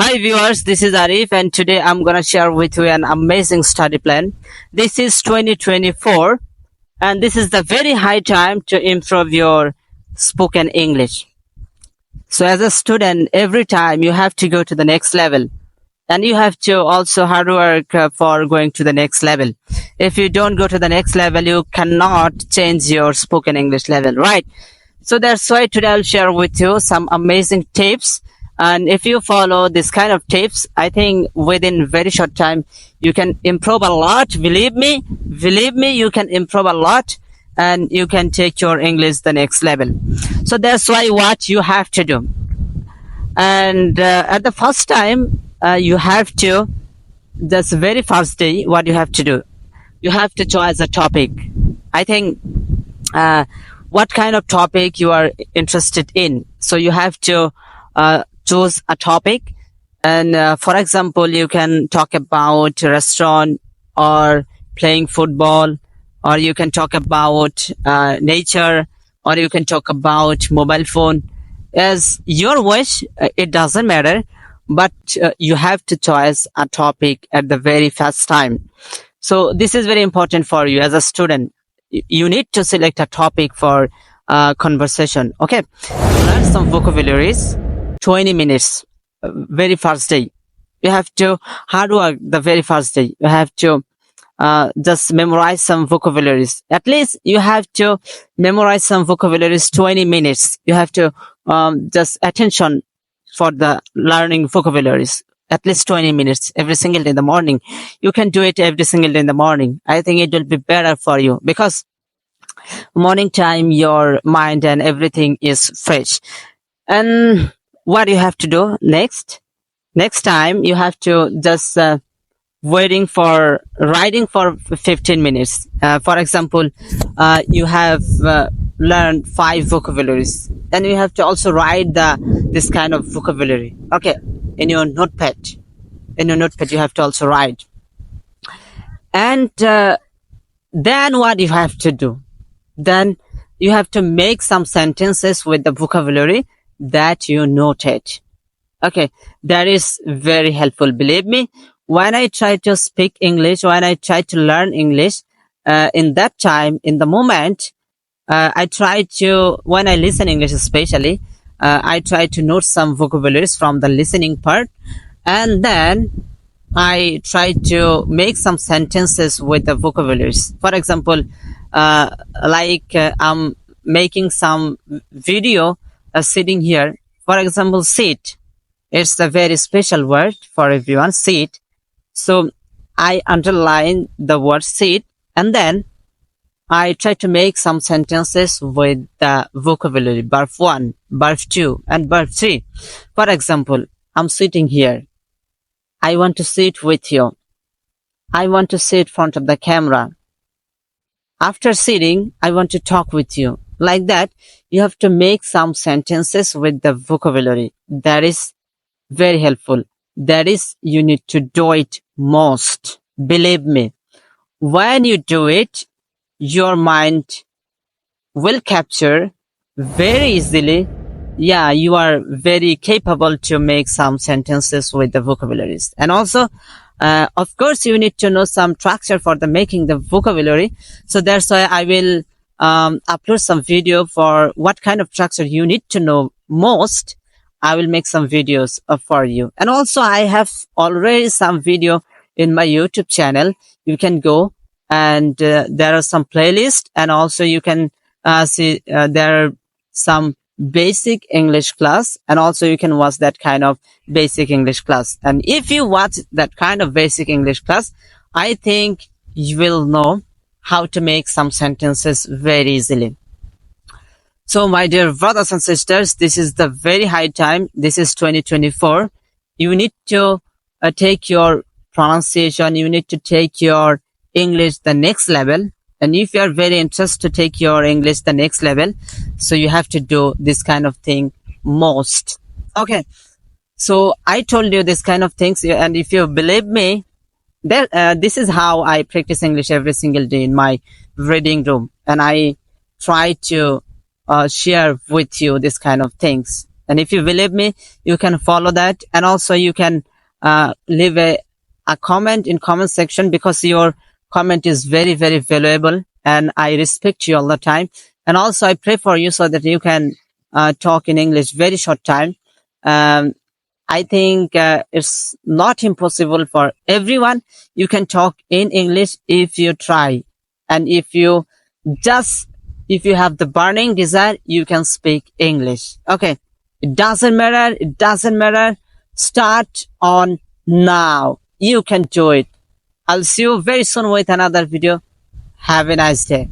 Hi viewers, this is Arif and today I'm gonna share with you an amazing study plan. This is 2024 and this is the very high time to improve your spoken English. So as a student, every time you have to go to the next level and you have to also hard work for going to the next level. If you don't go to the next level, you cannot change your spoken English level, right? So that's why today I'll share with you some amazing tips. And if you follow this kind of tips, I think within very short time, you can improve a lot. Believe me, you can improve a lot and you can take your English the next level. So that's why what you have to do. And at the first time, you have to, this very first day, what you have to do, you have to choose a topic. I think what kind of topic you are interested in. So you have to choose a topic. And for example, you can talk about restaurant or playing football, or you can talk about nature, or you can talk about mobile phone. As your wish, it doesn't matter, but you have to choose a topic at the very first time. So this is very important for you as a student. You need to select a topic for conversation. Okay, learn some vocabularies. 20 minutes, very first day. You have to hard work the very first day. You have to just memorize some vocabularies. At least you have to memorize some vocabularies 20 minutes. You have to just attention for the learning vocabularies. At least 20 minutes every single day in the morning. You can do it every single day in the morning. I think it will be better for you because morning time, your mind and everything is fresh. And what you have to do next time, you have to just writing for 15 minutes. For example, you have learned 5 vocabularies and you have to also write this kind of vocabulary. Okay, in your notepad you have to also write. And then what you have to do, then you have to make some sentences with the vocabulary that you noted. Okay, that is very helpful. Believe me, when I try to speak English, when I try to learn English, in that time, in the moment, I try to, when I listen English especially, I try to note some vocabularies from the listening part, and then I try to make some sentences with the vocabularies. For example, I'm making some video sitting here. For example, sit. It's a very special word for everyone, sit. So I underline the word sit and then I try to make some sentences with the vocabulary, verb 1, verb 2, and verb 3. For example, I'm sitting here. I want to sit with you. I want to sit in front of the camera. After sitting, I want to talk with you. Like that, you have to make some sentences with the vocabulary. That is very helpful. That is, you need to do it most. Believe me. When you do it, your mind will capture very easily. Yeah, you are very capable to make some sentences with the vocabularies. And also, of course, you need to know some structure for the making the vocabulary. So that's why I will upload some video for what kind of structure you need to know most. I will make some videos for you. And also I have already some video in my YouTube channel. You can go and there are some playlists and also you can see there are some basic English class and also you can watch that kind of basic English class. And if you watch that kind of basic English class, I think you will know how to make some sentences very easily. So my dear brothers and sisters, this is the very high time. This is 2024. You need to take your pronunciation. You need to take your English the next level. And if you are very interested to take your English the next level, so you have to do this kind of thing most. Okay. So I told you this kind of things. And if you believe me, this is how I practice English every single day in my reading room. And I try to share with you this kind of things. And if you believe me, you can follow that, and also you can leave a comment in comment section, because your comment is very, very valuable, and I respect you all the time. And also I pray for you so that you can talk in English very short time. um, I think it's not impossible for everyone. You can talk in English if you try, and if you just, if you have the burning desire, you can speak English. Okay, it doesn't matter. It doesn't matter. Start on now. You can do it. I'll see you very soon with another video. Have a nice day.